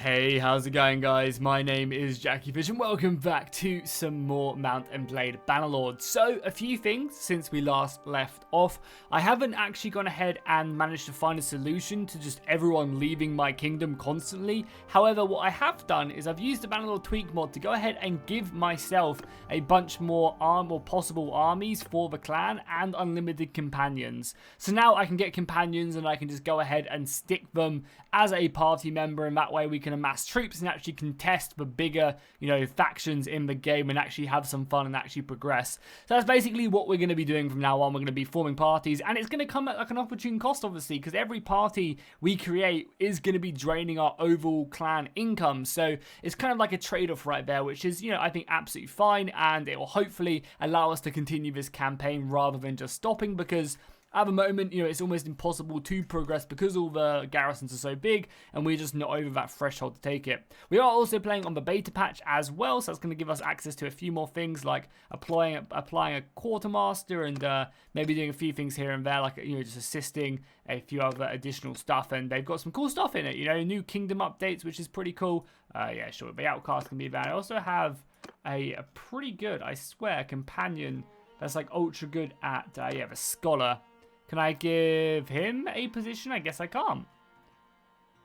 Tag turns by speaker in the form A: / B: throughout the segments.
A: Hey, how's it going, guys? My name is Jackie Fish and welcome back to some more Mount and Blade Bannerlord. So, a few things since we last left off. I haven't actually gone ahead and managed to find a solution to just everyone leaving my kingdom constantly. However, what I have done is I've used the Bannerlord tweak mod to go ahead and give myself a bunch more possible armies for the clan and unlimited companions. So now I can get companions and I can just go ahead and stick them as a party member, and that way we can amass troops and actually contest the bigger, factions in the game and actually have some fun and actually progress. So that's basically what we're going to be doing from now on. We're going to be forming parties, and it's going to come at like an opportune cost, obviously, because every party we create is going to be draining our overall clan income. So it's kind of like a trade-off right there, which is, I think absolutely fine, and it will hopefully allow us to continue this campaign rather than just stopping, because at the moment, it's almost impossible to progress because all the garrisons are so big and we're just not over that threshold to take it. We are also playing on the beta patch as well, so that's going to give us access to a few more things like applying a quartermaster and maybe doing a few things here and there, like, just assisting a few other additional stuff. And they've got some cool stuff in it, new kingdom updates, which is pretty cool. Yeah, sure, the outcast can be there. I also have a pretty good, I swear, companion that's like ultra good at, the scholar. Can I give him a position? I guess I can't.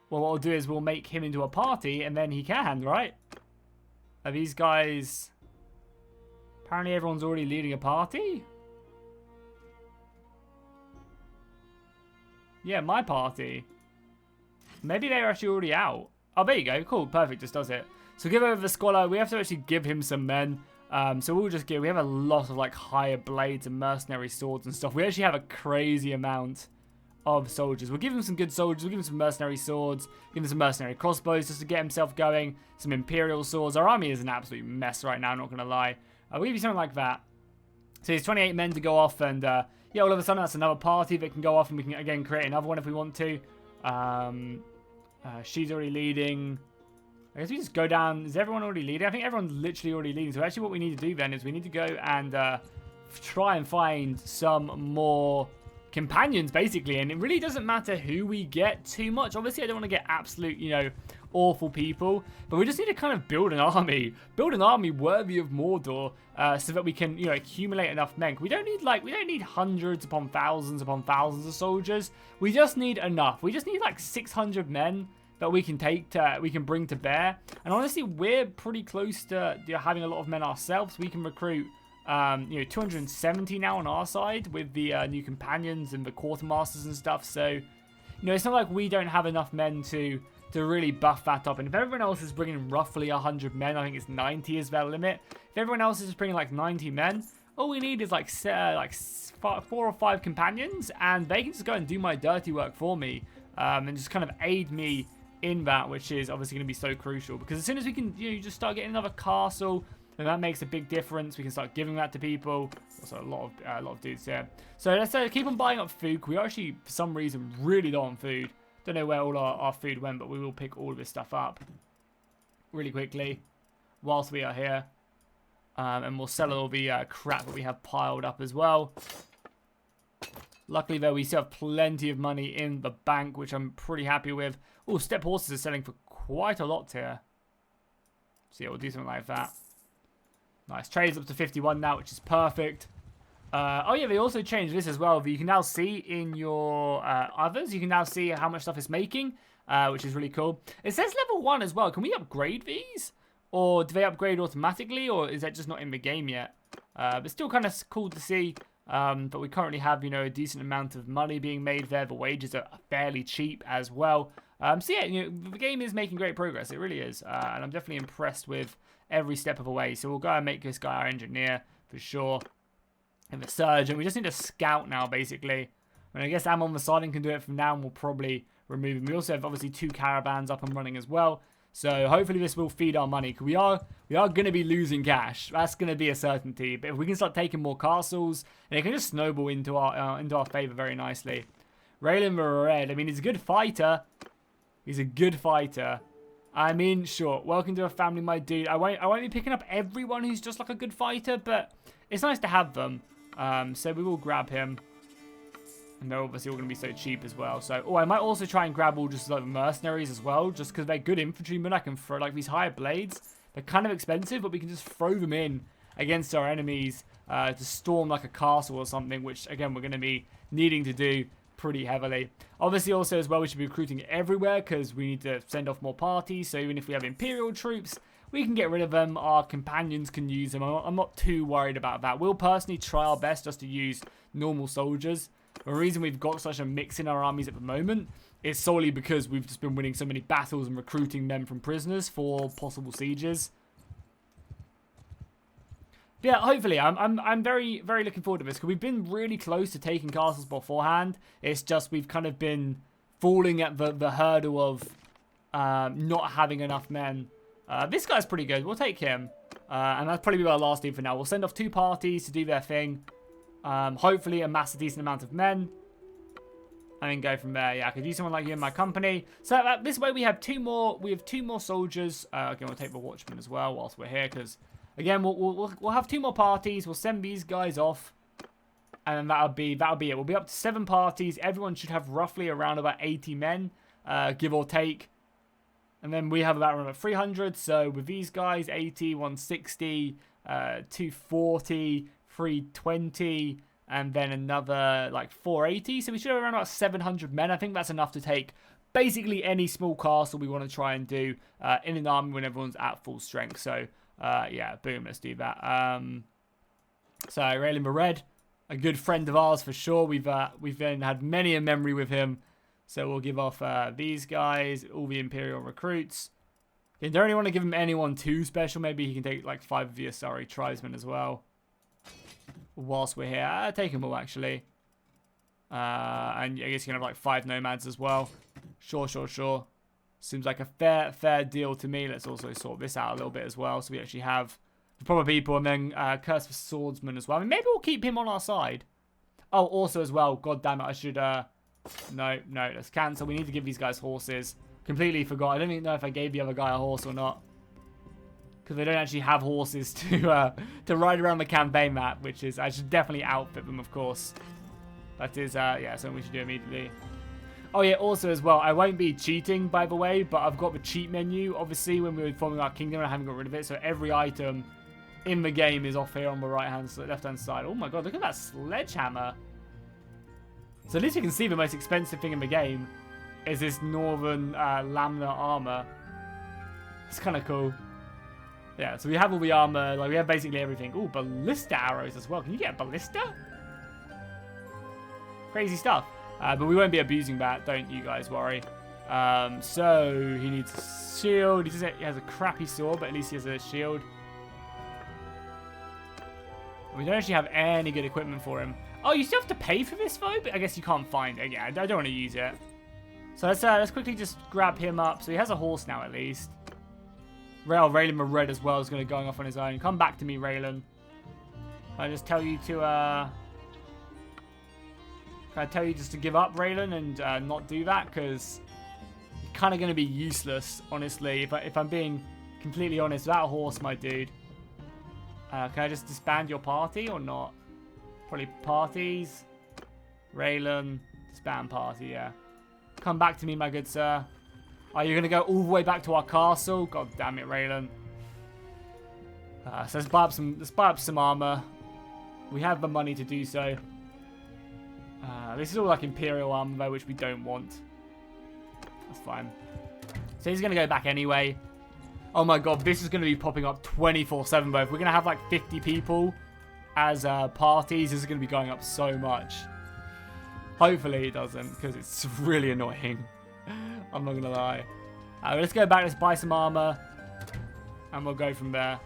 A: Well, what we'll do is we'll make him into a party, and then he can, right? Are these guys... Apparently everyone's already leading a party? Yeah, my party. Maybe they're actually already out. Oh, there you go. Cool, perfect, just does it. So give over the scholar. We have to actually give him some men. So we'll just we have a lot of like higher blades and mercenary swords and stuff. We actually have a crazy amount of soldiers. We'll give him some good soldiers. We'll give him some mercenary swords. Give him some mercenary crossbows just to get himself going. Some imperial swords. Our army is an absolute mess right now, I'm not going to lie. We'll give you something like that. So there's 28 men to go off, and yeah, all of a sudden that's another party that can go off, and we can again create another one if we want to. She's already leading. I guess we just go down. Is everyone already leading? I think everyone's literally already leading. So actually what we need to do then is we need to go and try and find some more companions, basically. And it really doesn't matter who we get too much. Obviously, I don't want to get absolute, awful people. But we just need to kind of build an army. Build an army worthy of Mordor so that we can, accumulate enough men. We don't need hundreds upon thousands of soldiers. We just need enough. We just need like 600 men that we can bring to bear. And honestly, we're pretty close to having a lot of men ourselves. We can recruit 270 now on our side with the new companions and the quartermasters and stuff. So it's not like we don't have enough men to really buff that up. And if everyone else is bringing roughly 100 men, I think it's 90 is their limit. If everyone else is bringing like 90 men, all we need is like 4 or 5 companions, and they can just go and do my dirty work for me, and just kind of aid me in that, which is obviously going to be so crucial, because as soon as we can just start getting another castle, then that makes a big difference. We can start giving that to people. Also a lot of dudes here. So let's keep on buying up food. We are actually, for some reason, really low on food. Don't know where all our food went, but we will pick all of this stuff up really quickly whilst we are here, and we'll sell all the crap that we have piled up as well. Luckily, though, we still have plenty of money in the bank, which I'm pretty happy with. Oh, step horses are selling for quite a lot here. So yeah, we'll do something like that. Nice. Trade's up to 51 now, which is perfect. Oh yeah, they also changed this as well. You can now see in your others, you can now see how much stuff it's making, which is really cool. It says level 1 as well. Can we upgrade these? Or do they upgrade automatically, or is that just not in the game yet? But still kind of cool to see. But we currently have, a decent amount of money being made there. The wages are fairly cheap as well. So yeah, the game is making great progress. It really is. And I'm definitely impressed with every step of the way. So we'll go and make this guy our engineer for sure. And the surgeon. We just need a scout now, basically. And I guess Amon the Silent can do it from now, and we'll probably remove him. We also have obviously 2 caravans up and running as well. So hopefully this will feed our money, because we are going to be losing cash. That's going to be a certainty. But if we can start taking more castles, and it can just snowball into our favor very nicely. Raylan the Red, I mean, he's a good fighter. He's a good fighter. I mean, sure, welcome to a family, my dude. I won't be picking up everyone who's just like a good fighter, but it's nice to have them. So we will grab him. And they're obviously all going to be so cheap as well. So, oh, I might also try and grab all just like mercenaries as well. Just because they're good infantrymen. I can throw like these higher blades. They're kind of expensive, but we can just throw them in against our enemies to storm like a castle or something. Which, again, we're going to be needing to do pretty heavily. Obviously, also as well, we should be recruiting everywhere because we need to send off more parties. So even if we have Imperial troops, we can get rid of them. Our companions can use them. I'm not too worried about that. We'll personally try our best just to use normal soldiers. The reason we've got such a mix in our armies at the moment is solely because we've just been winning so many battles and recruiting men from prisoners for possible sieges. But yeah, hopefully, I'm very, very looking forward to this because we've been really close to taking castles beforehand. It's just we've kind of been falling at the hurdle of not having enough men. This guy's pretty good. We'll take him. And that's probably our last team for now. We'll send off 2 parties to do their thing. Hopefully amass a decent amount of men. And then go from there. Yeah, I could use someone like you in my company. So this way we have 2 more. We have 2 more soldiers. Again, we'll take the watchman as well whilst we're here. Because, again, we'll have 2 more parties. We'll send these guys off. And then that'll be it. We'll be up to 7 parties. Everyone should have roughly around about 80 men. Give or take. And then we have about 300. So with these guys, 80, 160, 240, 320, and then another like 480. So we should have around about 700 men. I think that's enough to take basically any small castle we want to try and do in an army when everyone's at full strength. So yeah, boom, let's do that. So Raylan Mered, a good friend of ours for sure. We've then had many a memory with him. So we'll give off these guys, all the Imperial recruits. You don't really want to give him anyone too special. Maybe he can take like 5 of the Asari tribesmen as well. Whilst we're here. I'll take them all actually. And I guess you can have like 5 nomads as well. Sure. Seems like a fair deal to me. Let's also sort this out a little bit as well. So we actually have the proper people. And then Curse for Swordsman as well. I mean, maybe we'll keep him on our side. Oh, also as well. God damn it. I should... No, let's cancel. We need to give these guys horses. Completely forgot. I don't even know if I gave the other guy a horse or not. Because they don't actually have horses to ride around the campaign map, which is... I should definitely outfit them, of course. That is, yeah, something we should do immediately. Oh, yeah, also as well, I won't be cheating, by the way, but I've got the cheat menu, obviously, when we were forming our kingdom, and I haven't got rid of it. So every item in the game is off here on the left-hand side. Oh, my God, look at that sledgehammer. So at least you can see the most expensive thing in the game is this northern laminar armor. It's kind of cool. Yeah, so we have all the armor, like we have basically everything. Ooh, ballista arrows as well. Can you get a ballista? Crazy stuff. But we won't be abusing that, don't you guys worry. So he needs a shield. He has a crappy sword, but at least he has a shield. We don't actually have any good equipment for him. Oh, you still have to pay for this though? But I guess you can't find it. Yeah, I don't want to use it. So let's quickly just grab him up. So he has a horse now at least. Raylan Mered as well is going off on his own. Come back to me, Raylan. I just tell you to can I tell you just to give up, Raylan, and not do that? Because you're kind of going to be useless, honestly. If I'm being completely honest, without a horse, my dude. Can I just disband your party or not? Probably parties. Raylan, disband party, yeah. Come back to me, my good sir. Are you going to go all the way back to our castle? God damn it, Raylan. So let's buy up some armor. We have the money to do so. This is all like Imperial armor, though, which we don't want. That's fine. So he's going to go back anyway. Oh my god, this is going to be popping up 24/7, though. If we're going to have like 50 people as parties, this is going to be going up so much. Hopefully it doesn't, because it's really annoying. I'm not going to lie. Let's go back, let's buy some armor. And we'll go from there.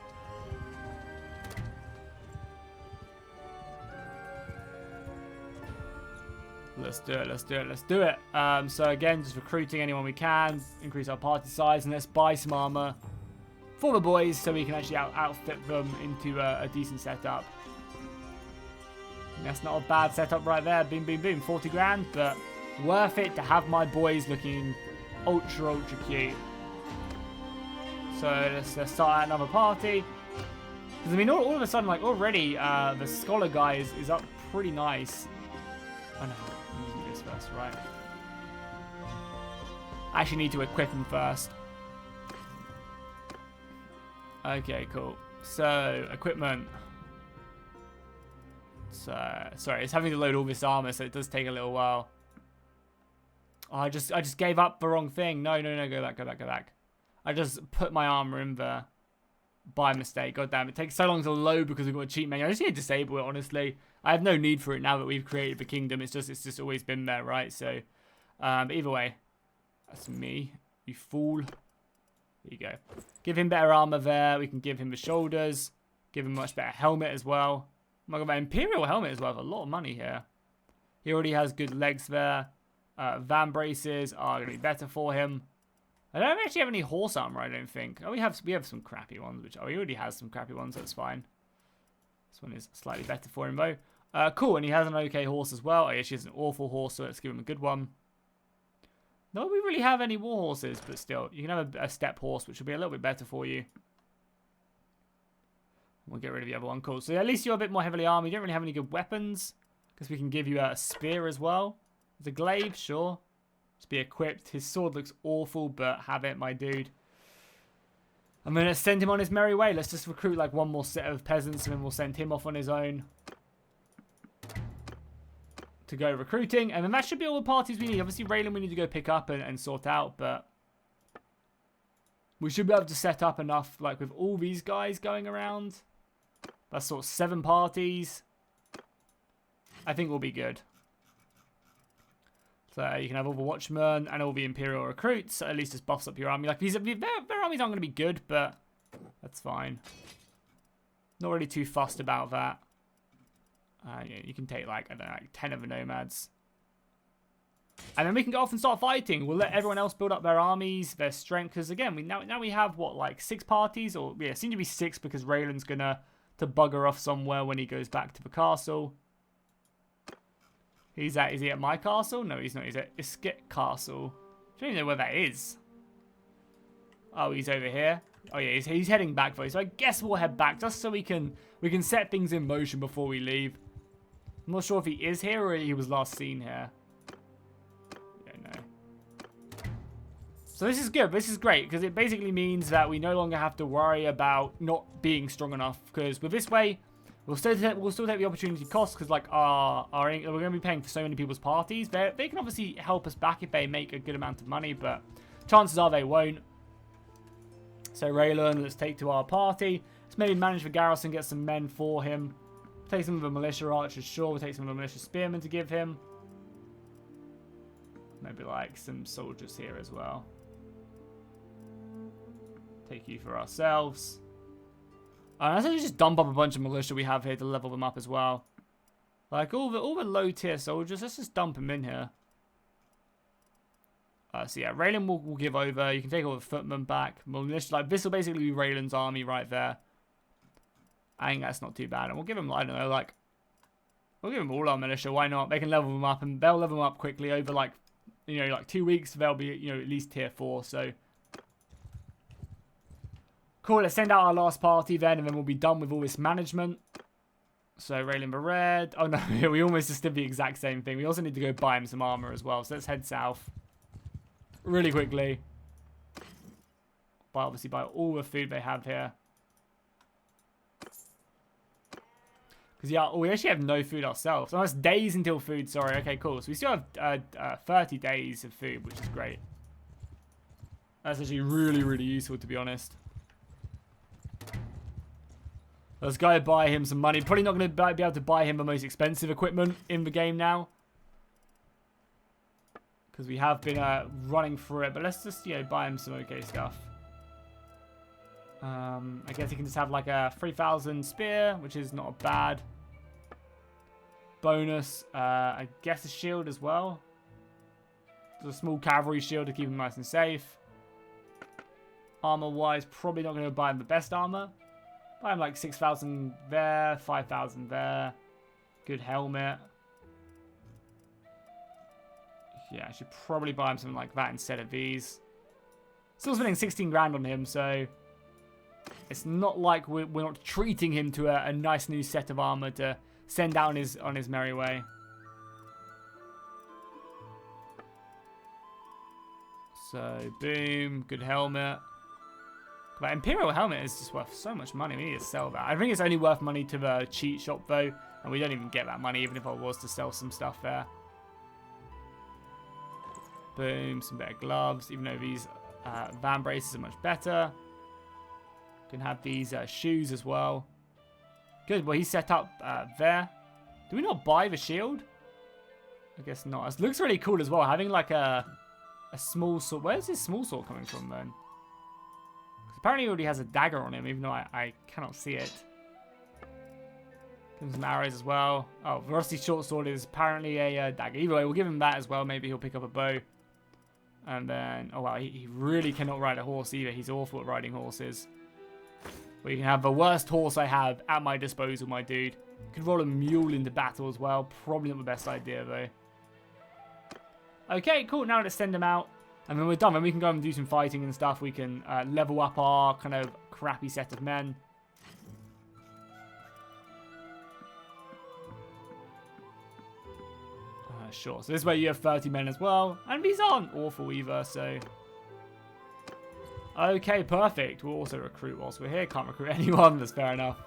A: Let's do it. So again, just recruiting anyone we can. Increase our party size. And let's buy some armor for the boys so we can actually outfit them into a decent setup. That's not a bad setup right there. Boom, boom, boom. 40 grand. But worth it to have my boys looking ultra cute. So let's start out another party. Because, I mean, all of a sudden, like, already the scholar guy is up pretty nice. Oh, no. first, right? I actually need to equip him first. Okay, cool. So, equipment. So, sorry, it's having to load all this armor, so it does take a little while. Oh, I just gave up the wrong thing. No, go back. I just put my armor in there by mistake. God damn, it takes so long to load because we've got a cheat menu. I just need to disable it, honestly. I have no need for it now that we've created the kingdom. It's just always been there, right? So, either way, that's me, you fool. There you go. Give him better armor there. We can give him the shoulders. Give him a much better helmet as well. Oh my god, that Imperial helmet is worth a lot of money here. He already has good legs there. Van braces are going to be better for him. I don't actually have any horse armor, I don't think. Oh, we have some crappy ones, which he already has some crappy ones, that's fine. This one is slightly better for him though. Cool, and he has an okay horse as well. He actually has an awful horse, so let's give him a good one. Not that we really have any war horses, but still, you can have a step horse, which will be a little bit better for you. We'll get rid of the other one. Cool. So at least you're a bit more heavily armed. You don't really have any good weapons, because we can give you a spear as well. The glaive, sure. Just be equipped. His sword looks awful, but have it, my dude. I'm going to send him on his merry way. Let's just recruit like one more set of peasants, and then we'll send him off on his own to go recruiting. And then that should be all the parties we need. Obviously, Raylan we need to go pick up and sort out, but we should be able to set up enough, like with all these guys going around. That's sort of 7 parties. I think we'll be good. So you can have all the Watchmen and all the Imperial recruits. So at least just buffs up your army. Like their armies aren't going to be good, but that's fine. Not really too fussed about that. Yeah, you can take like, I don't know, like 10 of the nomads. And then we can go off and start fighting. We'll let everyone else build up their armies, their strength. Because again, now we have what, like 6 parties? Or yeah, it seems to be 6 because Raylan's going to bugger off somewhere when he goes back to the castle. Is he at my castle? No, he's not. He's at Iskit Castle. I don't even know where that is. Oh, he's over here. Oh yeah, he's heading back though. So I guess we'll head back just so we can set things in motion before we leave. I'm not sure if he is here or he was last seen here. Don't know. So this is good. This is great because it basically means that we no longer have to worry about not being strong enough. Because with this way, we'll still take the opportunity cost because like we're going to be paying for so many people's parties. They can obviously help us back if they make a good amount of money, but chances are they won't. So Raylan, let's take to our party. Let's maybe manage the garrison, get some men for him. Take some of the militia archers, sure. We'll take some of the militia spearmen to give him. Maybe like some soldiers here as well. Take you for ourselves. Let's actually just dump up a bunch of militia we have here to level them up as well. Like all the low tier soldiers, let's just dump them in here. So yeah, Raylan will give over. You can take all the footmen back. Militia, like this will basically be Raylan's army right there. I think that's not too bad. And we'll give them, I don't know, like we'll give them all our militia. Why not? They can level them up, and they'll level them up quickly over like, you know, like 2 weeks. They'll be, you know, at least tier 4. So cool. Let's send out our last party then, and then we'll be done with all this management. So Raylan the Red. Oh no, we almost just did the exact same thing. We also need to go buy him some armor as well. So let's head south really quickly. Obviously buy all the food they have here. Because yeah, we actually have no food ourselves. Oh, that's days until food, sorry. Okay, cool. So we still have 30 days of food, which is great. That's actually really, really useful, to be honest. Let's go buy him some money. Probably not going to be able to buy him the most expensive equipment in the game now. Because we have been running through it. But let's just, you know, buy him some okay stuff. I guess he can just have like a 3,000 spear, which is not bad. Bonus, I guess a shield as well. There's a small cavalry shield to keep him nice and safe. Armor-wise, probably not going to buy him the best armor. Buy him like 6,000 there, 5,000 there. Good helmet. Yeah, I should probably buy him something like that instead of these. Still spending 16 grand on him, so it's not like we're not treating him to a nice new set of armor to send out on his merry way. So, boom. Good helmet. But Imperial helmet is just worth so much money. We need to sell that. I think it's only worth money to the cheat shop, though. And we don't even get that money, even if I was to sell some stuff there. Boom. Some better gloves. Even though these van braces are much better. Can have these shoes as well. Good. Well, he's set up there. Do we not buy the shield? I guess not. It looks really cool as well. Having like a small sword. Where's his small sword coming from then? Apparently he already has a dagger on him, even though I cannot see it. Give him some arrows as well. Oh, the rusty short sword is apparently a dagger. Either way, we'll give him that as well. Maybe he'll pick up a bow. And then, oh wow, he really cannot ride a horse either. He's awful at riding horses. Well, you can have the worst horse I have at my disposal, my dude. Could roll a mule into battle as well. Probably not the best idea, though. Okay, cool. Now let's send him out. And when we're done, then we can go and do some fighting and stuff. We can level up our kind of crappy set of men. Sure. So this way you have 30 men as well. And these aren't awful either, so... Okay, perfect. We'll also recruit whilst we're here. Can't recruit anyone. That's fair enough.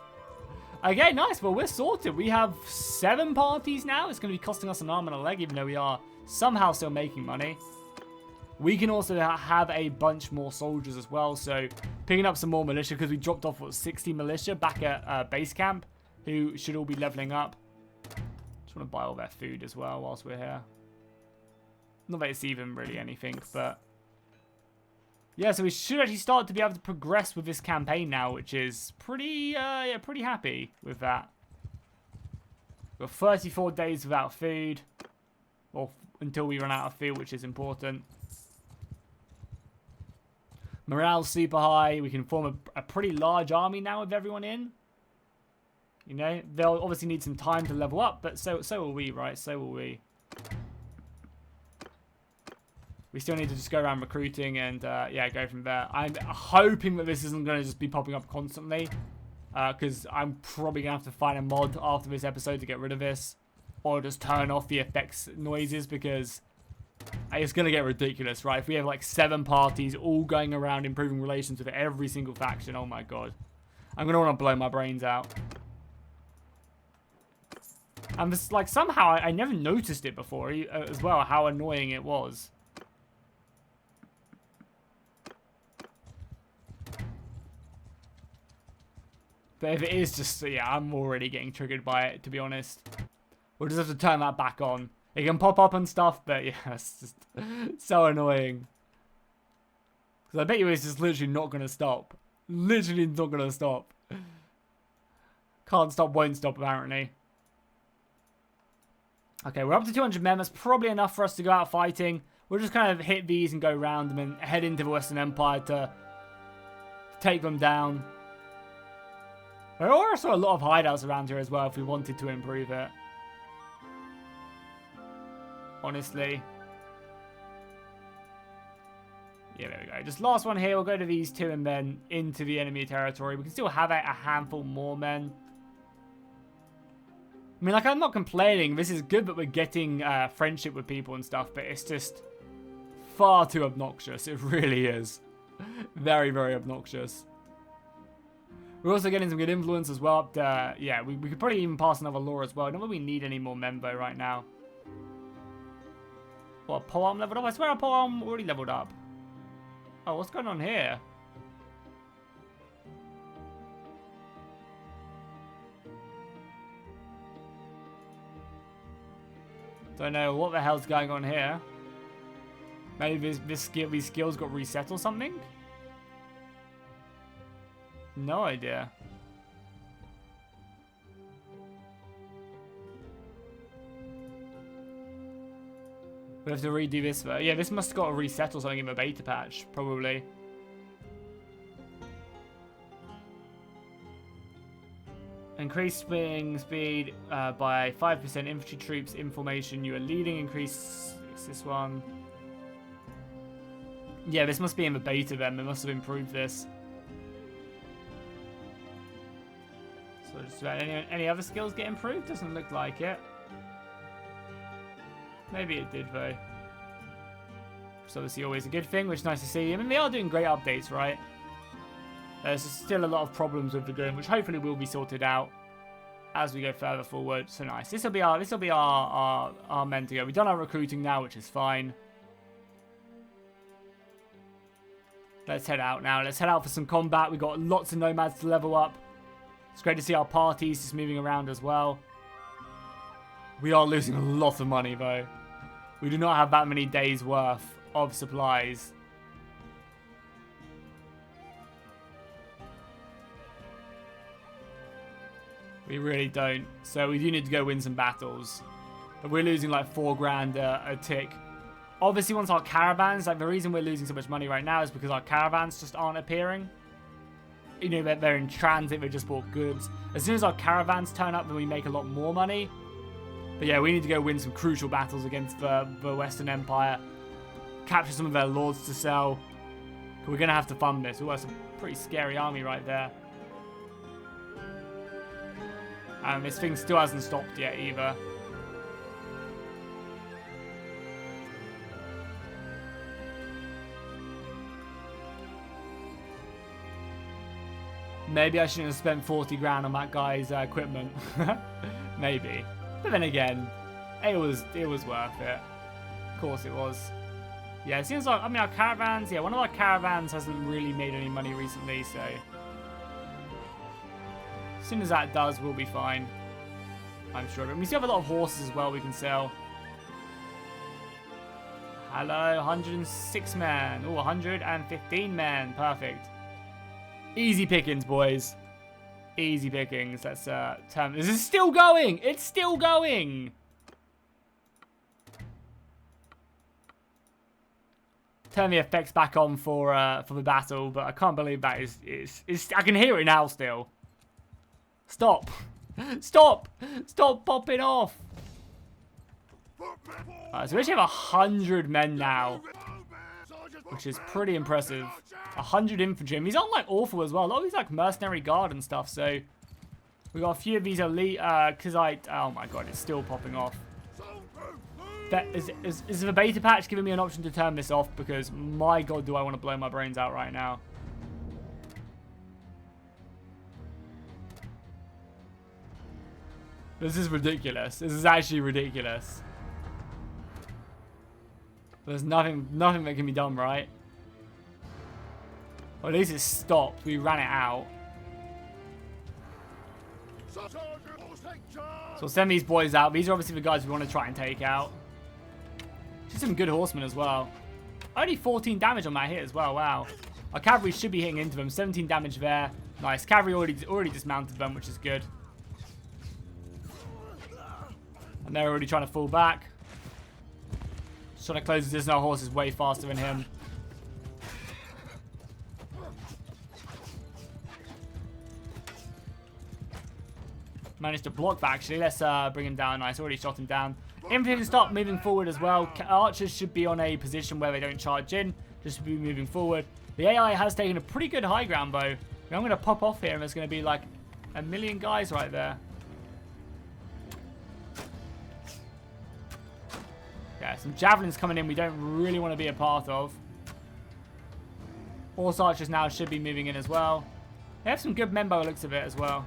A: Okay, nice. Well, we're sorted. We have 7 parties now. It's going to be costing us an arm and a leg, even though we are somehow still making money. We can also have a bunch more soldiers as well. So picking up some more militia, because we dropped off, what, 60 militia back at base camp, who should all be leveling up. Just want to buy all their food as well whilst we're here. Not that it's even really anything, but... Yeah, so we should actually start to be able to progress with this campaign now, which is pretty, yeah, pretty happy with that. We've got 34 days without food. Or until we run out of food, which is important. Morale's super high. We can form a pretty large army now with everyone in. You know, they'll obviously need some time to level up, but so will we, right? So will we. We still need to just go around recruiting and, yeah, go from there. I'm hoping that this isn't going to just be popping up constantly. Because I'm probably going to have to find a mod after this episode to get rid of this. Or just turn off the effects noises, because it's going to get ridiculous, right? If we have like 7 parties all going around improving relations with every single faction, oh my god. I'm going to want to blow my brains out. And this, like, somehow I never noticed it before as well, how annoying it was. But if it is just, yeah, I'm already getting triggered by it, to be honest. We'll just have to turn that back on. It can pop up and stuff, but yeah, it's just so annoying. Because I bet you it's just literally not going to stop. Literally not going to stop. Can't stop, won't stop, apparently. Okay, we're up to 200 men. That's probably enough for us to go out fighting. We'll just kind of hit these and go around them and head into the Western Empire to take them down. There are also a lot of hideouts around here as well if we wanted to improve it. Honestly. Yeah, there we go. Just last one here. We'll go to these 2 and then into the enemy territory. We can still have a handful more men. I mean, like, I'm not complaining. This is good that we're getting friendship with people and stuff, but it's just far too obnoxious. It really is. Very, very obnoxious. We're also getting some good influence as well. Yeah, we could probably even pass another law as well. Not that we need any more member right now. What, polearm leveled up? I swear our polearm already leveled up. Oh, what's going on here? Don't know what the hell's going on here. Maybe these skills got reset or something? No idea. We have to redo this though. Yeah, this must have got a reset or something in the beta patch, probably. Increase swing speed by 5%. Infantry troops in formation you are leading. Increase this one. Yeah, this must be in the beta then. They must have improved this. So just about any other skills get improved? Doesn't look like it. Maybe it did though. It's obviously always a good thing, which is nice to see. I mean, they are doing great updates, right? There's still a lot of problems with the game, which hopefully will be sorted out as we go further forward. So nice. This will be our men to go. We've done our recruiting now, which is fine. Let's head out now. Let's head out for some combat. We've got lots of nomads to level up. It's great to see our parties just moving around as well. We are losing a lot of money, though. We do not have that many days' worth of supplies. We really don't. So we do need to go win some battles. But we're losing like 4 grand a tick. Obviously, once our caravans, like the reason we're losing so much money right now is because our caravans just aren't appearing. You know, they're in transit, they just bought goods. As soon as our caravans turn up, then we make a lot more money. But yeah, we need to go win some crucial battles against the Western Empire. Capture some of their lords to sell. We're going to have to fund this. Oh, that's a pretty scary army right there. And this thing still hasn't stopped yet either. Maybe I shouldn't have spent 40 grand on that guy's equipment. Maybe. But then again, it was worth it. Of course it was. Yeah, it seems like, I mean, our caravans, yeah, one of our caravans hasn't really made any money recently, so as soon as that does, we'll be fine. I'm sure. And we still have a lot of horses as well we can sell. Hello, 106 men. Oh, 115 men. Perfect. Easy pickings, boys. Easy pickings. Let's turn. This is still going. It's still going. Turn the effects back on for the battle, but I can't believe that is I can hear it now still. Stop. Stop. Stop popping off. So we actually have 100 men now, which is pretty impressive. 100 infantry. And these aren't like awful as well. A lot of these like mercenary guard and stuff. So we got a few of these elite Khuzait. Oh my god, it's still popping off. Is the beta patch giving me an option to turn this off? Because my god, do I want to blow my brains out right now. This is ridiculous. This is actually ridiculous. There's nothing that can be done, right? Or at least it stopped. We ran it out. So we'll send these boys out. These are obviously the guys we want to try and take out. Just some good horsemen as well. Only 14 damage on that hit as well. Wow. Our cavalry should be hitting into them. 17 damage there. Nice. Cavalry already dismounted them, which is good. And they're already trying to fall back. Just trying to close this. Our horse is way faster than him. Managed to block that actually. Let's bring him down. Nice. Already shot him down. Infantry can start moving forward as well. Archers should be on a position where they don't charge in. Just be moving forward. The AI has taken a pretty good high ground though. I'm going to pop off here and there's going to be like a million guys right there. Yeah, some javelins coming in we don't really want to be a part of. Horse archers now should be moving in as well. They have some good men by the looks of it as well.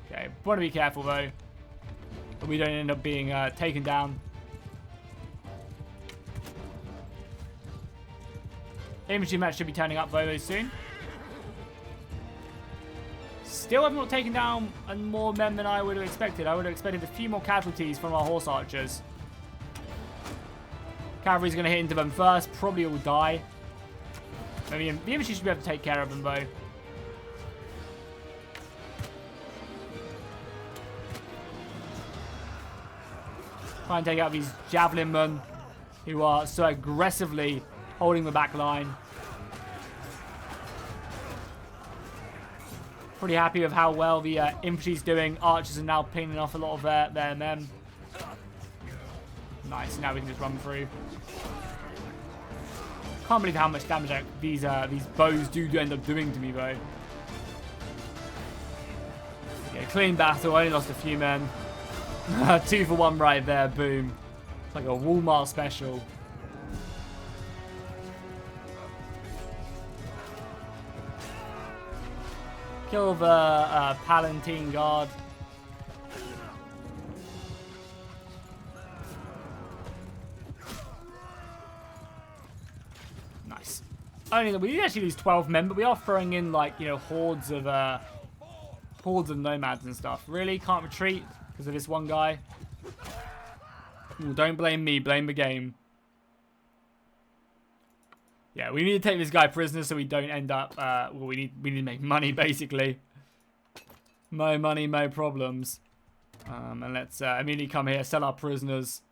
A: Okay, want to be careful though, but we don't end up being taken down. Infantry match should be turning up very soon. Still have not taken down more men than I would have expected. I would have expected a few more casualties from our horse archers. Cavalry's going to hit into them first. Probably all die. I mean, the infantry should be able to take care of them though. Try and take out these javelin men who are so aggressively holding the back line. Pretty happy with how well the infantry's doing. Archers are now pinging off a lot of their men. Nice, now we can just run through. Can't believe how much damage these bows do end up doing to me though. Okay, clean battle, I only lost a few men. 2 for 1 right there, boom. It's like a Walmart special. Kill the Palatine guard. Nice. Only we actually lose 12 men, but we are throwing in like, you know, hordes of nomads and stuff. Really can't retreat because of this one guy. Ooh, don't blame me, blame the game. Yeah, we need to take this guy prisoner so we don't end up. Well, we need to make money basically. No money, no problems. And let's immediately come here, sell our prisoners.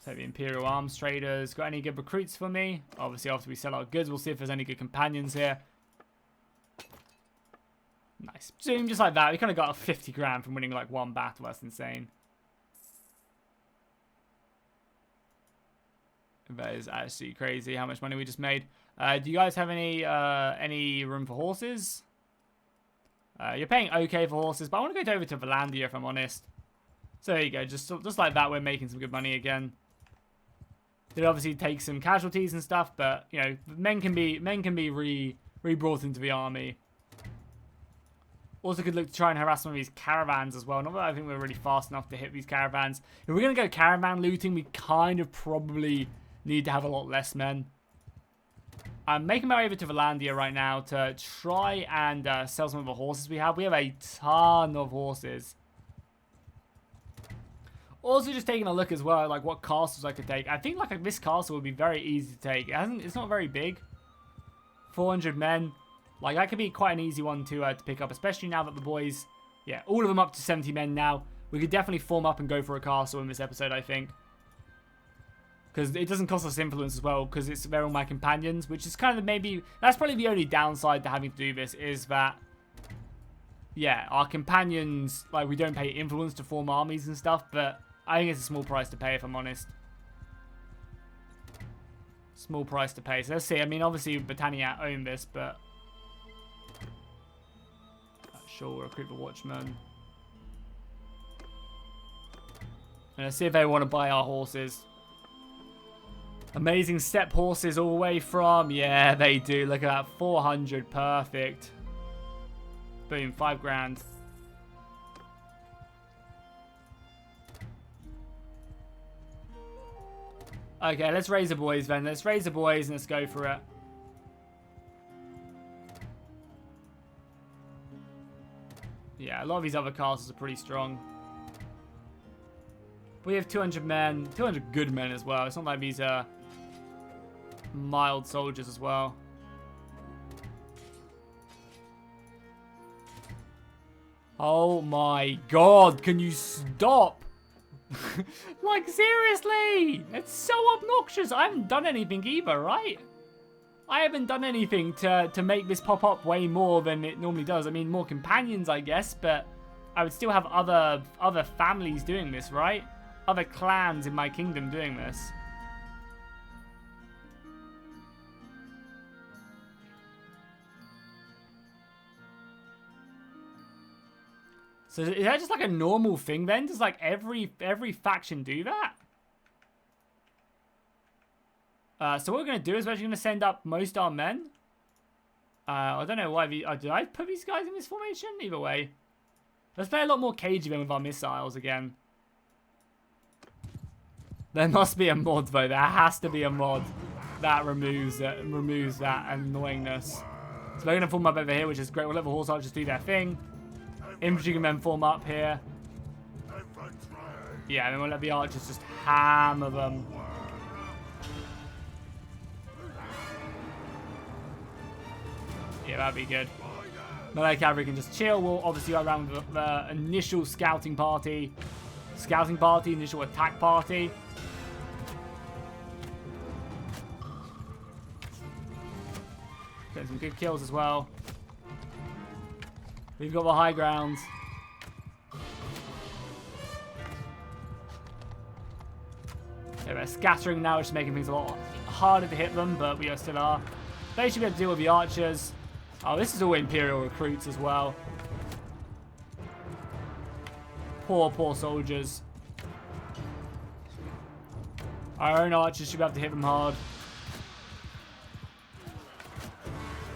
A: So the Imperial Arms Traders. Got any good recruits for me? Obviously, after we sell our goods, we'll see if there's any good companions here. Nice. Zoom, just like that. We kind of got 50 grand from winning like 1 battle. That's insane. That is actually crazy how much money we just made. Do you guys have any room for horses? You're paying okay for horses, but I want to go over to Valandia if I'm honest. So there you go. Just like that, we're making some good money again. It obviously takes some casualties and stuff, but you know, men can be re-brought into the army. Also could look to try and harass some of these caravans as well. Not that I think we're really fast enough to hit these caravans. If we're going to go caravan looting, we kind of probably need to have a lot less men. I'm making my way over to Valandia right now to try and sell some of the horses we have. We have a ton of horses. Also just taking a look as well, like what castles I could take. I think like this castle would be very easy to take. It's not very big. 400 men. Like that could be quite an easy one to pick up, especially now that the boys, yeah, all of them up to 70 men now. We could definitely form up and go for a castle in this episode, I think. Because it doesn't cost us influence as well, because they're all my companions, which is kind of maybe, that's probably the only downside to having to do this, is that, yeah, our companions, like, we don't pay influence to form armies and stuff, but I think it's a small price to pay, if I'm honest. Small price to pay. So let's see. I mean, obviously, Britannia own this, but sure, we'll recruit the Watchmen. And let's see if they want to buy our horses. Amazing step horses all the way from... Yeah, they do. Look at that. 400. Perfect. Boom. 5 grand. Okay, let's raise the boys then. Let's raise the boys and let's go for it. Yeah, a lot of these other castles are pretty strong. We have 200 men. 200 good men as well. It's not like these are mild soldiers as well. Oh my god, can you stop? Like, seriously! It's so obnoxious. I haven't done anything either, right? I haven't done anything to make this pop up way more than it normally does. I mean, more companions, I guess, but I would still have other families doing this, right? Other clans in my kingdom doing this. So is that just like a normal thing then? Does like every faction do that? So what we're going to do is we're actually going to send up most our men. I don't know why. Did I put these guys in this formation? Either way. Let's play a lot more cagey then with our missiles again. There must be a mod though. There has to be a mod that removes that annoyingness. So they're going to form up over here, which is great. We'll let the horse archers do their thing. Infantry can then form up here. Yeah, and then we'll let the archers just hammer them. Yeah, that'd be good. Melee cavalry can just chill. We'll obviously go around with the initial scouting party. Initial attack party. Getting some good kills as well. We've got the high grounds. Yeah, they're scattering now, which is making things a lot harder to hit them, but we still are. They should be able to deal with the archers. Oh, this is all Imperial recruits as well. Poor, poor soldiers. Our own archers should be able to hit them hard.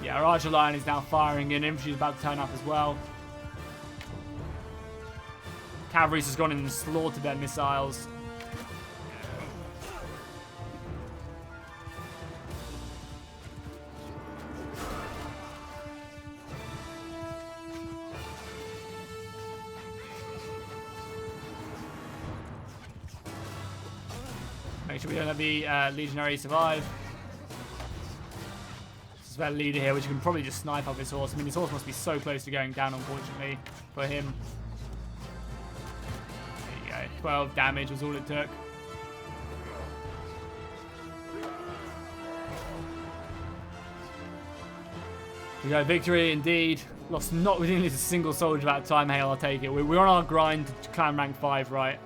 A: Yeah, our archer line is now firing in. Infantry's about to turn up as well. Cavalry's just gone in and slaughtered their missiles. Make sure we don't let the legionary survive. This is our leader here, which you can probably just snipe off his horse. I mean, his horse must be so close to going down, unfortunately, for him. There you go. 12 damage was all it took. We go, victory indeed. Lost not, we didn't lose a single soldier at that time. Hey, I'll take it. We're on our grind to clan rank 5, right?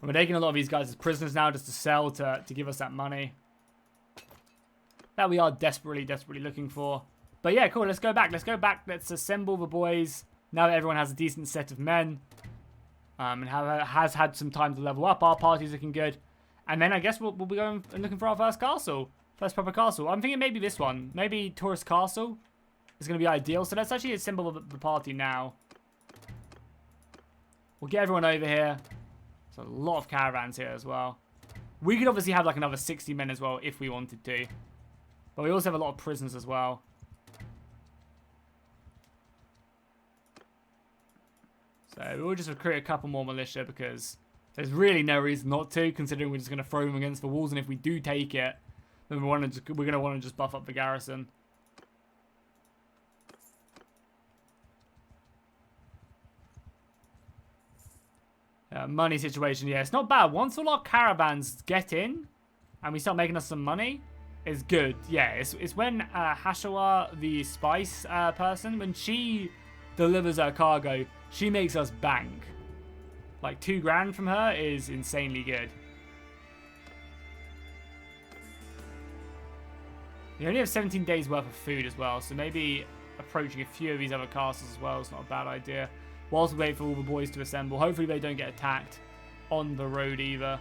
A: And we're taking a lot of these guys as prisoners now just to sell to give us that money. That we are desperately, desperately looking for. But yeah, cool. Let's go back. Let's go back. Let's assemble the boys. Now that everyone has a decent set of men. And has had some time to level up. Our party's looking good. And then I guess we'll be going and looking for our first castle. First proper castle. I'm thinking maybe this one. Maybe Tourist Castle is going to be ideal. So let's actually assemble the party now. We'll get everyone over here. There's a lot of caravans here as well. We could obviously have like another 60 men as well if we wanted to. But we also have a lot of prisoners as well. So we'll just recruit a couple more militia because there's really no reason not to, considering we're just going to throw them against the walls. And if we do take it, then we're going to want to just buff up the garrison. Money situation, yeah, it's not bad. Once all our caravans get in and we start making us some money, it's good. Yeah, it's when Hashawa, the spice person, when she delivers her cargo, she makes us bank. Like 2 grand from her is insanely good. We only have 17 days worth of food as well, so maybe approaching a few of these other castles as well is not a bad idea. Whilst we wait for all the boys to assemble. Hopefully they don't get attacked on the road either.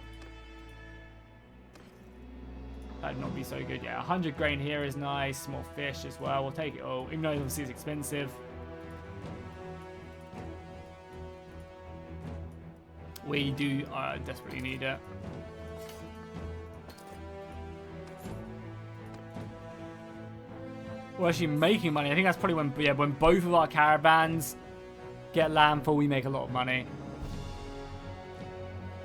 A: That'd not be so good. Yeah, 100 grain here is nice. More fish as well. We'll take it all. Even though obviously it's expensive. We do desperately need it. We're actually making money. I think that's probably when both of our caravans get landfall, we make a lot of money.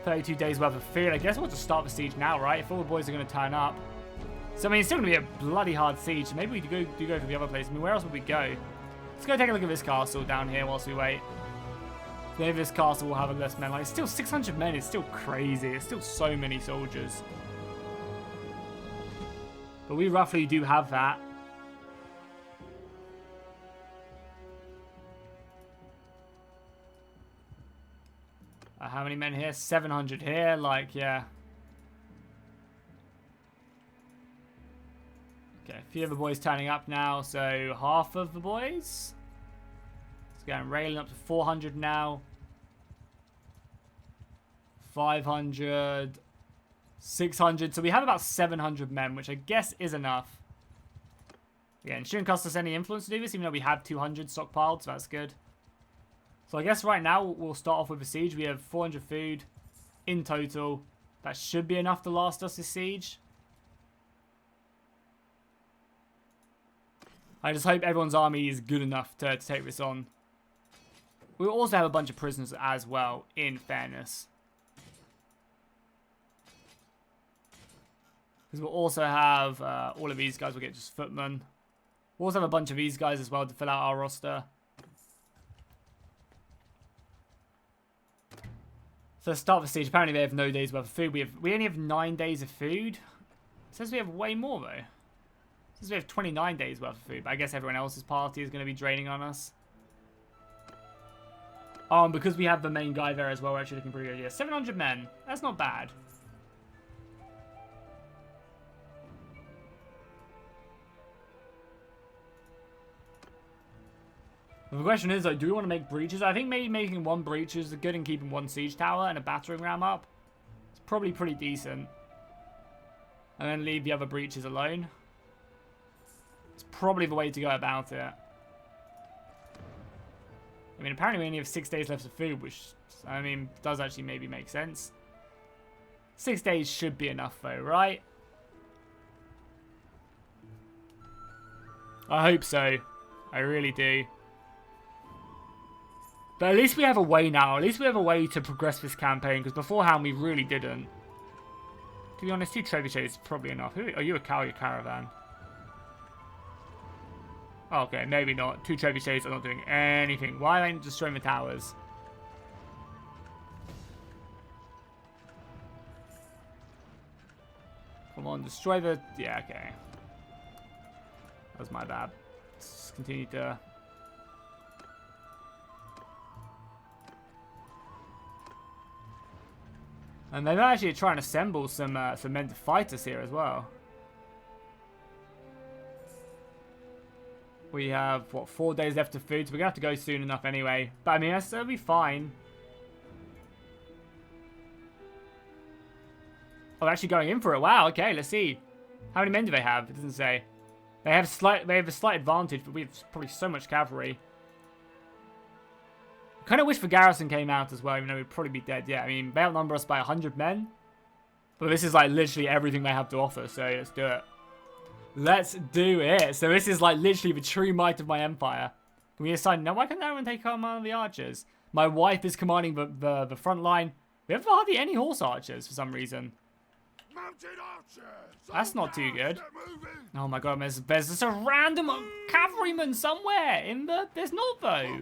A: 32 days worth of food. I guess we'll just start the siege now, right? If all the boys are going to turn up. So, I mean, it's still going to be a bloody hard siege. So maybe we do go for the other place. I mean, where else would we go? Let's go take a look at this castle down here whilst we wait. Maybe this castle will have less men. Like, it's still 600 men. It's still crazy. It's still so many soldiers. But we roughly do have that. How many men here? 700 here. Like, yeah. Okay, a few of the boys turning up now. So, half of the boys. It's going railing up to 400 now. 500. 600. So, we have about 700 men, which I guess is enough. Yeah, it shouldn't cost us any influence to do this, even though we have 200 stockpiled, so that's good. So I guess right now we'll start off with a siege. We have 400 food in total. That should be enough to last us this siege. I just hope everyone's army is good enough to take this on. We'll also have a bunch of prisoners as well, in fairness. Because we'll also have all of these guys will get just footmen. We'll also have a bunch of these guys as well to fill out our roster. So let's start the siege. Apparently they have no days worth of food. We only have 9 days of food. It says we have way more though. It says we have 29 days worth of food. But I guess everyone else's party is going to be draining on us. Oh, and because we have the main guy there as well, we're actually looking pretty good. Yeah, 700 men. That's not bad. The question is, like, do we want to make breaches? I think maybe making 1 breach is good and keeping 1 siege tower and a battering ram up. It's probably pretty decent. And then leave the other breaches alone. It's probably the way to go about it. I mean, apparently we only have 6 days left of food, which, I mean, does actually maybe make sense. 6 days should be enough, though, right? I hope so. I really do. But at least we have a way now. At least we have a way to progress this campaign, because beforehand we really didn't. To be honest, 2 trebuchets is probably enough. Are you a cow or your caravan? Okay, maybe not. 2 trebuchets are not doing anything. Why are they destroying the towers? Come on, destroy the... Yeah, okay. That was my bad. Let's continue to... And they're actually trying to assemble some men to fight us here as well. We have, what, 4 days left of food, so we're going to have to go soon enough anyway. But, I mean, that'll be fine. Oh, they're actually going in for it. Wow, okay, let's see. How many men do they have? It doesn't say. They have a slight advantage, but we have probably so much cavalry. I kind of wish the garrison came out as well, even though we'd probably be dead. Yeah, I mean, they outnumber us by 100 men. But this is, like, literally everything they have to offer, so let's do it. Let's do it. So this is, like, literally the true might of my empire. Can we assign... No, why can't everyone take command of the archers? My wife is commanding the front line. We have hardly any horse archers for some reason. That's not too good. Oh my god, there's just a random cavalryman somewhere in the... There's not, though.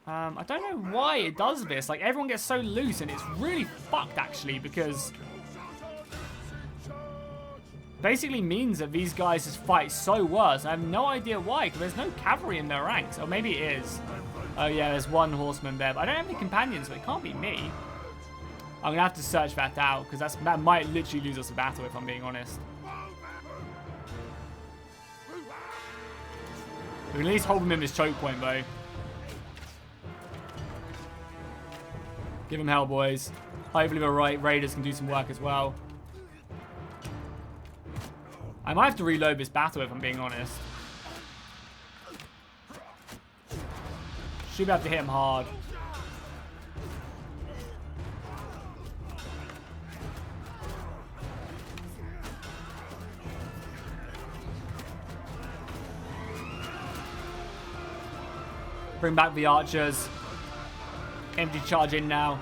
A: I don't know why it does this. Like, everyone gets so loose, and it's really fucked, actually, because... Basically means that these guys just fight so worse. I have no idea why, because there's no cavalry in their ranks. Or maybe it is. Oh, yeah, there's 1 horseman there, but I don't have any companions, so it can't be me. I'm going to have to search that out, because that might literally lose us a battle, if I'm being honest. We can at least hold him in this choke point, though. Give him hell, boys. Hopefully the raiders can do some work as well. I might have to reload this battle, if I'm being honest. Should be able to hit him hard. Bring back the archers. Empty charge in now.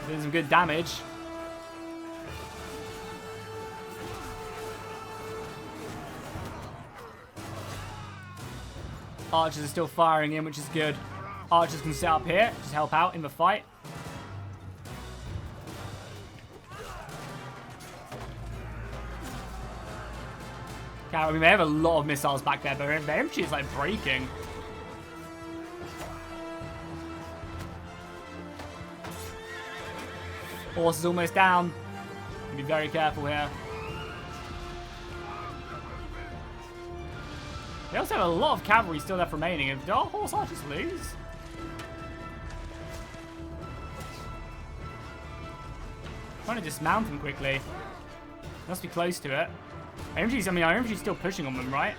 A: Doing some good damage. Archers are still firing in, which is good. Archers can sit up here, just help out in the fight. I mean, they have a lot of missiles back there, but their infantry is like breaking. Horse is almost down. Be very careful here. They also have a lot of cavalry still left remaining. And do our horse archers lose? Trying to dismount them quickly. Must be close to it. Our infantry's still pushing on them, right?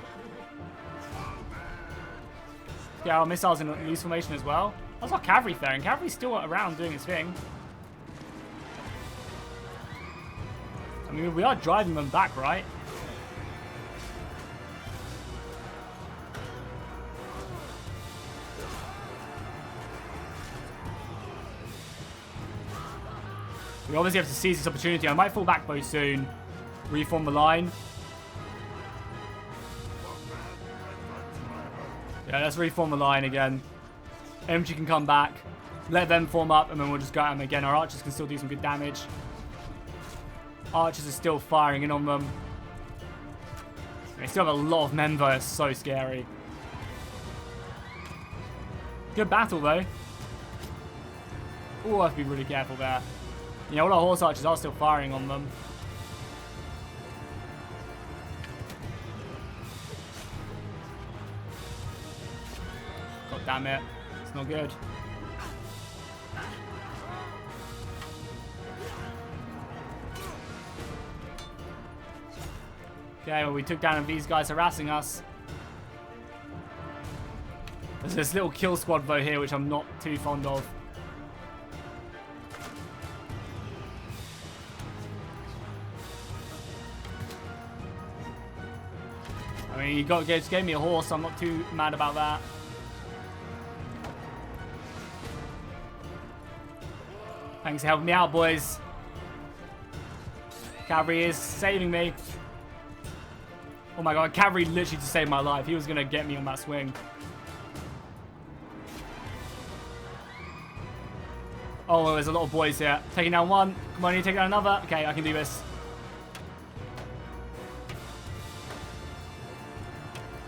A: Yeah, our missiles in loose formation as well. That's our cavalry there, and cavalry's still around doing its thing. I mean, we are driving them back, right? We obviously have to seize this opportunity. I might fall back though soon. Reform the line. Yeah, let's reform the line again. Infantry can come back. Let them form up, and then we'll just go at them again. Our archers can still do some good damage. Archers are still firing in on them. They still have a lot of men though. It's so scary. Good battle though. Oh, I have to be really careful there. You know, all our horse archers are still firing on them. God damn it. It's not good. Okay, well, we took down these guys harassing us. There's this little kill squad though here, which I'm not too fond of. I mean, you just gave me a horse, so I'm not too mad about that. Thanks for helping me out, boys. Cavalry is saving me. Oh my god, cavalry literally just saved my life. He was going to get me on that swing. Oh, there's a lot of boys here. Taking down one. Come on, you take down another. Okay, I can do this.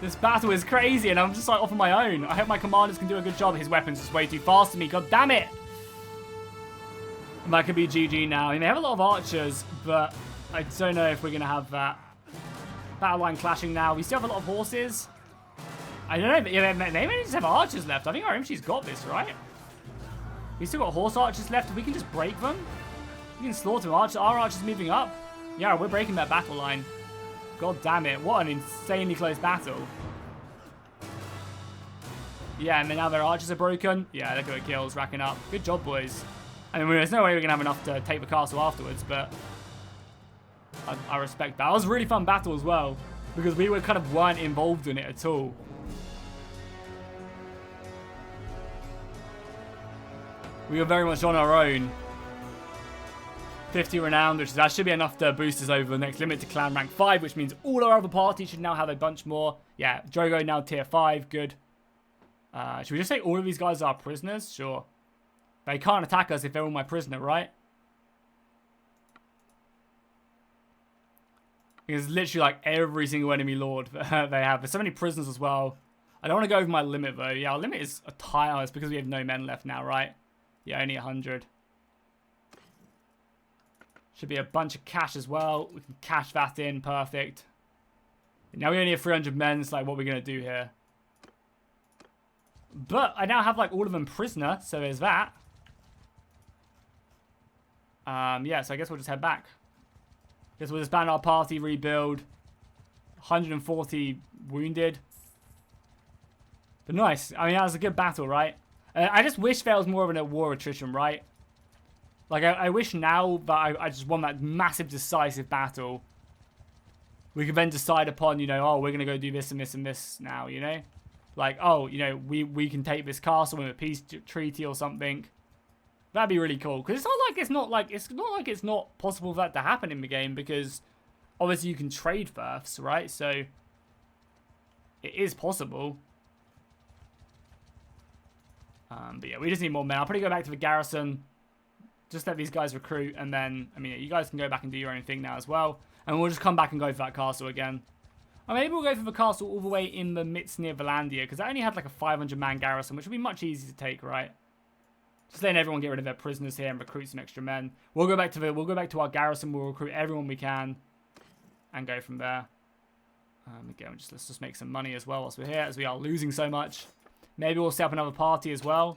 A: This battle is crazy, and I'm just like off on my own. I hope my commanders can do a good job. His weapons just way too fast for me. God damn it! And that could be GG now. I mean, they have a lot of archers, but I don't know if we're going to have that. Battle line clashing now. We still have a lot of horses. I don't know, but yeah, they may just have archers left. I think our infantry's got this, right? We still got horse archers left. We can just break them. We can slaughter them. Our archers moving up. Yeah, we're breaking that battle line. God damn it. What an insanely close battle. Yeah, and then now their archers are broken. Yeah, they're good at kills, racking up. Good job, boys. I mean, there's no way we're going to have enough to take the castle afterwards, but I respect that. It was a really fun battle as well, because we weren't involved in it at all. We were very much on our own. 50 renowned, that should be enough to boost us over the next limit to clan rank 5, which means all our other parties should now have a bunch more. Yeah, Drogo now tier 5, good. Should we just say all of these guys are prisoners? Sure. They can't attack us if they're all my prisoner, right? Because literally like every single enemy lord they have. There's so many prisoners as well. I don't want to go over my limit though. Yeah, our limit is a tile. It's because we have no men left now, right? Yeah, only 100. Should be a bunch of cash as well. We can cash that in. Perfect. Now we only have 300 men. It's like, what are we going to do here? But I now have like all of them prisoner. So there's that. Yeah, so I guess we'll just head back. Guess we'll disband our party, rebuild. 140 wounded. But nice. I mean, that was a good battle, right? I just wish there was more of a war attrition, right? Like, I wish now that I just won that massive decisive battle. We could then decide upon, you know, oh, we're going to go do this and this and this now, you know? Like, oh, you know, we can take this castle in a peace treaty or something. That'd be really cool. Because it's not like it's not possible for that to happen in the game, because obviously you can trade firsts, right? So it is possible. But yeah, we just need more men. I'll probably go back to the garrison. Just let these guys recruit, and then, I mean, you guys can go back and do your own thing now as well. And we'll just come back and go for that castle again. Or maybe we'll go for the castle all the way in the midst near Valandia, because I only had like a 500-man garrison, which would be much easier to take, right? Just letting everyone get rid of their prisoners here and recruit some extra men. We'll go back to our garrison. We'll recruit everyone we can, and go from there. Again, let's just make some money as well whilst we're here, as we are losing so much. Maybe we'll set up another party as well,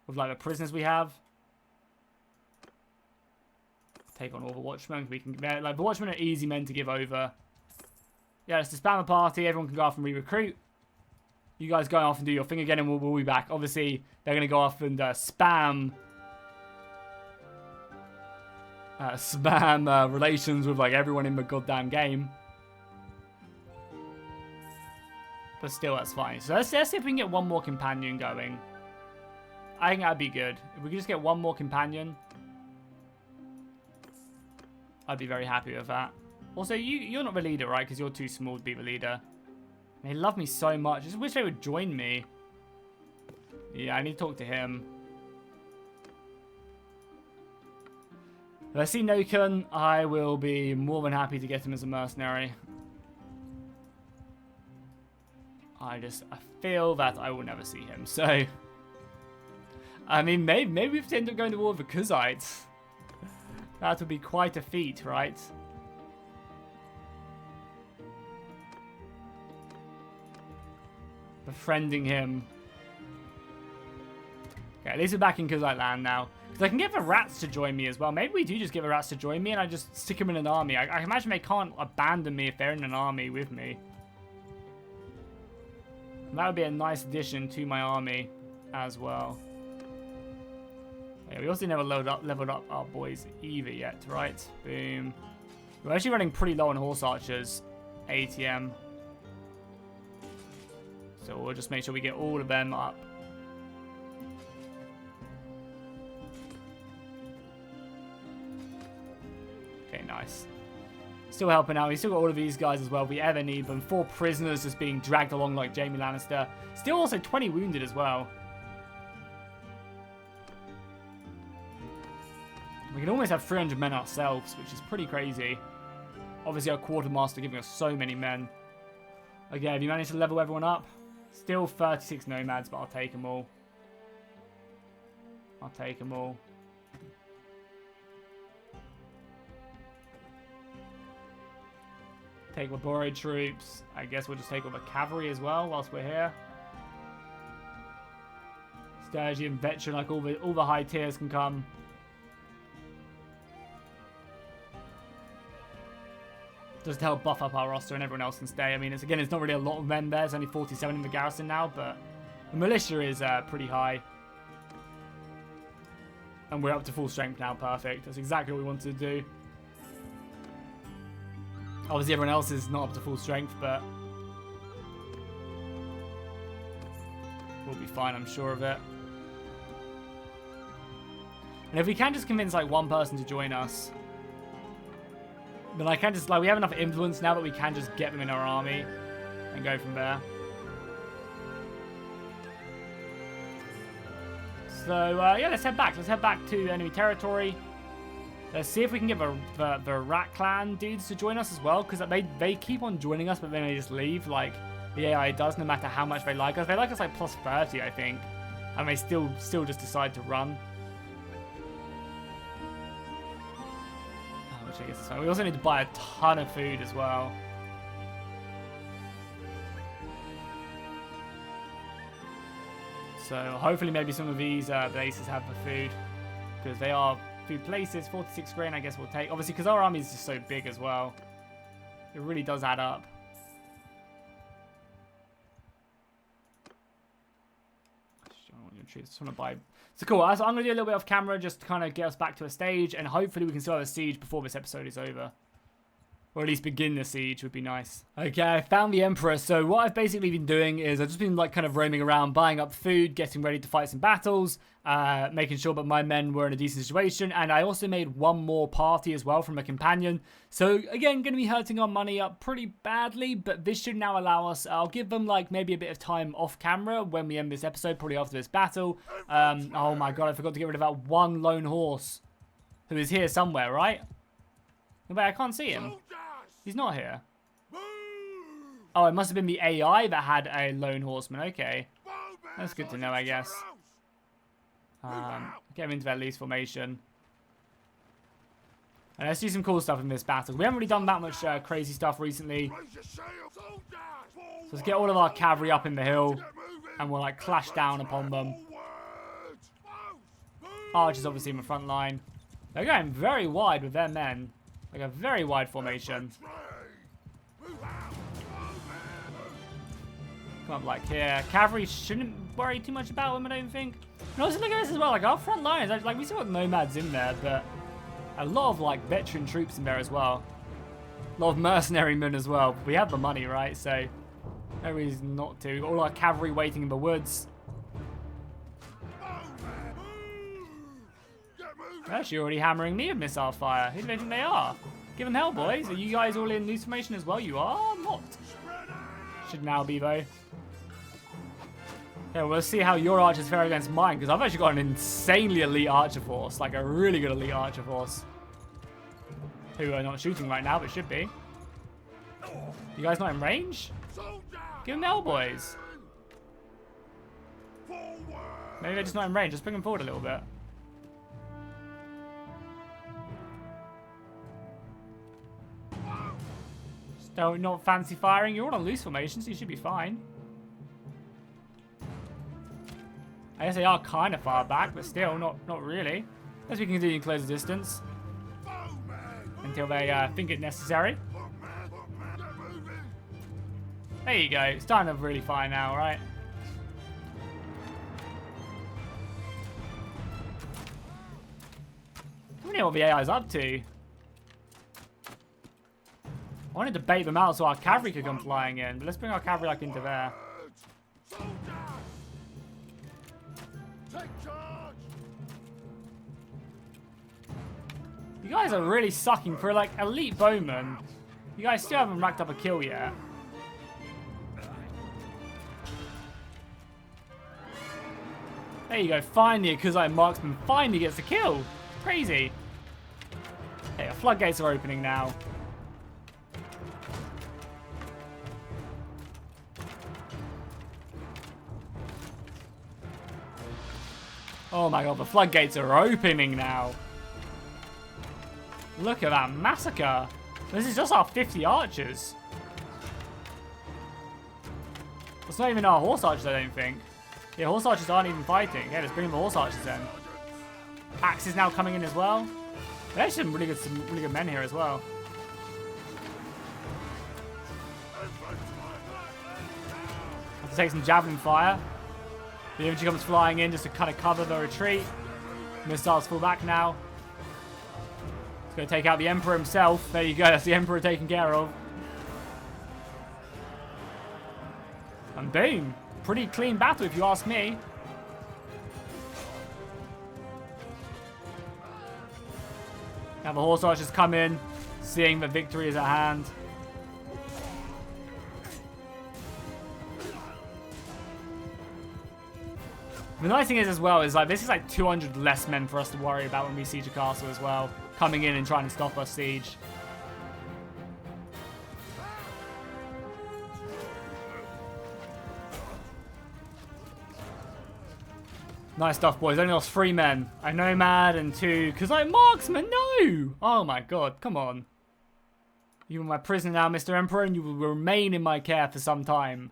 A: with like the prisoners we have. Take on all the watchmen. We can, like, the watchmen are easy men to give over. Yeah, let's disband the party. Everyone can go off and re-recruit. You guys go off and do your thing again, and we'll be back. Obviously, they're going to go off and spam relations with like everyone in the goddamn game. But still, that's fine. So let's see if we can get one more companion going. I think that'd be good. If we could just get one more companion, I'd be very happy with that. Also, you're not the leader, right? Because you're too small to be the leader. They love me so much. I just wish they would join me. Yeah, I need to talk to him. If I see Noken, I will be more than happy to get him as a mercenary. I feel that I will never see him. So, I mean, maybe we have to end up going to war with the Khuzaites. That would be quite a feat, right? Befriending him. Okay, at least we're back in Khuzait land now. Because I can get the rats to join me as well. Maybe we do just get the rats to join me and I just stick them in an army. I imagine they can't abandon me if they're in an army with me. And that would be a nice addition to my army as well. Yeah, we also never leveled up our boys either yet, right? Boom. We're actually running pretty low on horse archers. ATM. So we'll just make sure we get all of them up. Okay, nice. Still helping out. We still got all of these guys as well if we ever need them. 4 prisoners just being dragged along like Jaime Lannister. Still also 20 wounded as well. We can almost have 300 men ourselves, which is pretty crazy. Obviously our quartermaster giving us so many men. Okay, have you managed to level everyone up? Still 36 nomads, but I'll take them all. I'll take them all. Take the borrowed troops. I guess we'll just take all the cavalry as well whilst we're here. Sturgian, veteran, like all the high tiers can come. Just to help buff up our roster and everyone else can stay. I mean, it's not really a lot of men there. There's only 47 in the garrison now, but the militia is pretty high. And we're up to full strength now. Perfect. That's exactly what we wanted to do. Obviously, everyone else is not up to full strength, but we'll be fine, I'm sure of it. And if we can just convince like one person to join us, then I can just, like, we have enough influence now that we can just get them in our army and go from there. So, yeah, let's head back. Let's head back to enemy territory. Let's see if we can get the Rat Clan dudes to join us as well, because they keep on joining us, but then they just leave, like the AI does, no matter how much they like us. They like us like plus 30, I think, and they still just decide to run. Which I guess is fine. We also need to buy a ton of food as well. So hopefully maybe some of these places have the food, because they are food places. 46 grain I guess we'll take, obviously, because our army is just so big as well. It really does add up. Just want to buy. So cool. So I'm going to do a little bit off camera just to kind of get us back to a stage, and hopefully we can still have a siege before this episode is over. Or at least begin the siege would be nice. Okay, I found the Emperor. So what I've basically been doing is I've just been like kind of roaming around, buying up food, getting ready to fight some battles, making sure that my men were in a decent situation. And I also made one more party as well from a companion. So again, going to be hurting our money up pretty badly, but this should now allow us, I'll give them like maybe a bit of time off camera when we end this episode, probably after this battle. Oh my god, I forgot to get rid of that one lone horse who is here somewhere, right? Wait, I can't see him. He's not here. Oh, it must have been the AI that had a lone horseman. Okay. That's good to know, I guess. Get him into that least formation. And let's do some cool stuff in this battle. We haven't really done that much crazy stuff recently. So let's get all of our cavalry up in the hill, and we'll like clash down upon them. Archers obviously in the front line. They're going very wide with their men. Like a very wide formation. Come up like here. Cavalry shouldn't worry too much about them, I don't think. And also look at this as well. Like our front line is like we still got nomads in there, but a lot of like veteran troops in there as well. A lot of mercenary men as well. We have the money, right? So no reason not to. We've got all our cavalry waiting in the woods. They're actually already hammering me with missile fire. Who do they think they are? Give them hell, boys. Are you guys all in loose formation as well? You are not. Should now be, though. Yeah, we'll see how your archers fare against mine, because I've actually got an insanely elite archer force. Like a really good elite archer force. Who are not shooting right now, but should be. You guys not in range? Give them hell, boys. Maybe they're just not in range. Just bring them forward a little bit. Don't not fancy firing. You're all on loose formation, so you should be fine. I guess they are kind of far back, but still, not really. As we can continue to close the distance. Until they think it necessary. There you go. It's starting to really fire now, right? I don't know what the AI is up to. I wanted to bait them out so our cavalry could come flying in, but let's bring our cavalry like into there. You guys are really sucking for like elite bowmen. You guys still haven't racked up a kill yet. There you go, finally a Khuzait marksman finally gets the kill. Crazy. Okay, our floodgates are opening now. Oh my god, the floodgates are opening now. Look at that massacre. This is just our 50 archers. It's not even our horse archers, I don't think. Yeah, horse archers aren't even fighting. Yeah, let's bring the horse archers in. Axe is now coming in as well. There's some really good men here as well. Have to take some javelin fire. The infantry comes flying in just to kind of cover the retreat. Missiles fall back now. It's going to take out the Emperor himself. There you go, that's the Emperor taken care of. And boom. Pretty clean battle if you ask me. Now the horse archers come in, seeing that victory is at hand. The nice thing is as well is like this is like 200 less men for us to worry about when we siege a castle as well. Coming in and trying to stop our siege. Nice stuff, boys. Only lost 3 men. A nomad and 2 Khuzait marksmen. No! Oh my god, come on. You are my prisoner now, Mr. Emperor, and you will remain in my care for some time.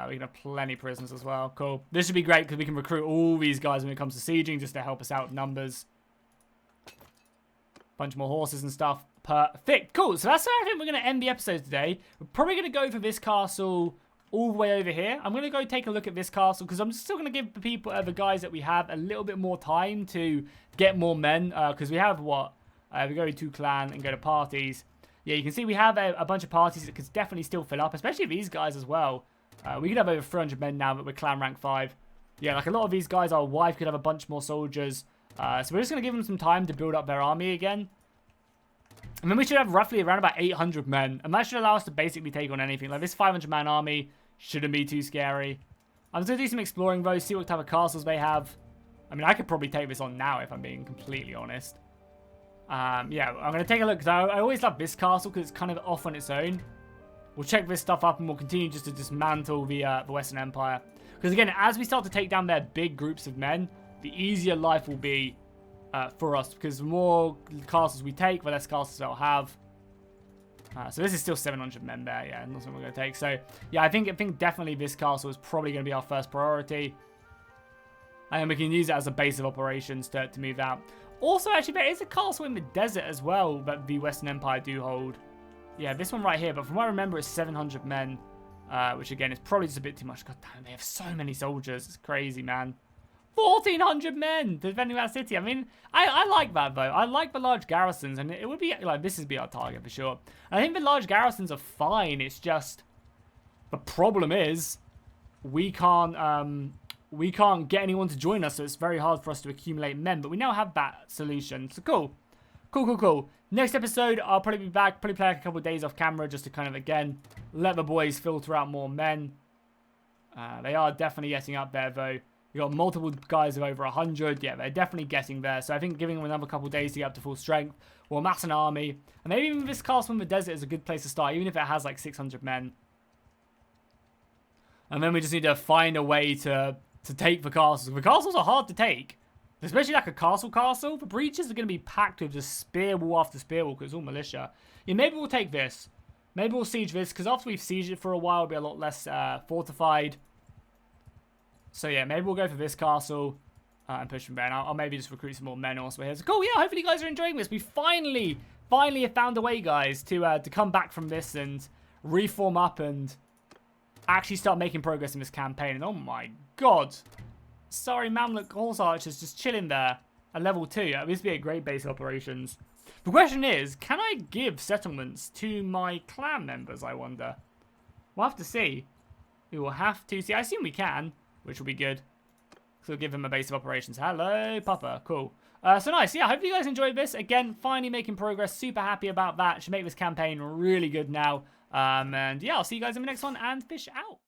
A: We can have plenty of prisoners as well. Cool. This should be great because we can recruit all these guys when it comes to sieging just to help us out with numbers. Bunch more horses and stuff. Perfect. Cool. So that's where I think we're going to end the episode today. We're probably going to go for this castle all the way over here. I'm going to go take a look at this castle because I'm still going to give the people, the guys that we have, a little bit more time to get more men. Because we have what? We go to clan and go to parties. Yeah, you can see we have a bunch of parties that could definitely still fill up, especially these guys as well. We could have over 300 men now that we're clan rank 5. Yeah, like a lot of these guys, our wife could have a bunch more soldiers. So we're just going to give them some time to build up their army again. And then we should have roughly around about 800 men. And that should allow us to basically take on anything. Like this 500-man army shouldn't be too scary. I'm just going to do some exploring though, see what type of castles they have. I mean, I could probably take this on now if I'm being completely honest. Yeah, I'm going to take a look because I always love this castle because it's kind of off on its own. We'll check this stuff up and we'll continue just to dismantle the Western Empire. Because again, as we start to take down their big groups of men, the easier life will be for us. Because the more castles we take, the less castles they'll have. So this is still 700 men there. Yeah, that's what we're going to take. So yeah, I think definitely this castle is probably going to be our first priority. And we can use it as a base of operations to move out. Also, actually, there is a castle in the desert as well that the Western Empire do hold. Yeah, this one right here, but from what I remember, it's 700 men, which again is probably just a bit too much. God damn, they have so many soldiers. It's crazy, man. 1,400 men defending that city. I mean, I like that, though. I like the large garrisons, and it would be, like, this would be our target for sure. I think the large garrisons are fine. It's just, the problem is, we can't get anyone to join us, so it's very hard for us to accumulate men, but we now have that solution. So cool. Cool. Next episode, I'll probably be back, probably play like a couple of days off camera just to kind of, again, let the boys filter out more men. They are definitely getting up there, though. We've got multiple guys of over 100. Yeah, they're definitely getting there. So I think giving them another couple of days to get up to full strength will amass an army. And maybe even this castle in the desert is a good place to start, even if it has like 600 men. And then we just need to find a way to take the castles. The castles are hard to take. Especially like a castle. The breaches are going to be packed with just spear wall after spear wall because it's all militia. Yeah, maybe we'll take this. Maybe we'll siege this, because after we've sieged it for a while, it'll be a lot less fortified. So yeah, maybe we'll go for this castle and push from there. And I'll maybe just recruit some more men also here. So cool, yeah, hopefully you guys are enjoying this. We finally have found a way, guys, to come back from this and reform up and actually start making progress in this campaign. And oh my god, sorry, Mamluk Horse Archers just chilling there at level 2. Yeah, this would be a great base of operations. The question is, can I give settlements to my clan members, I wonder? We'll have to see. We will have to see. I assume we can, which will be good. So we'll give them a base of operations. Hello, Papa. Cool. So nice. Yeah, I hope you guys enjoyed this. Again, finally making progress. Super happy about that. Should make this campaign really good now. And yeah, I'll see you guys in the next one and fish out.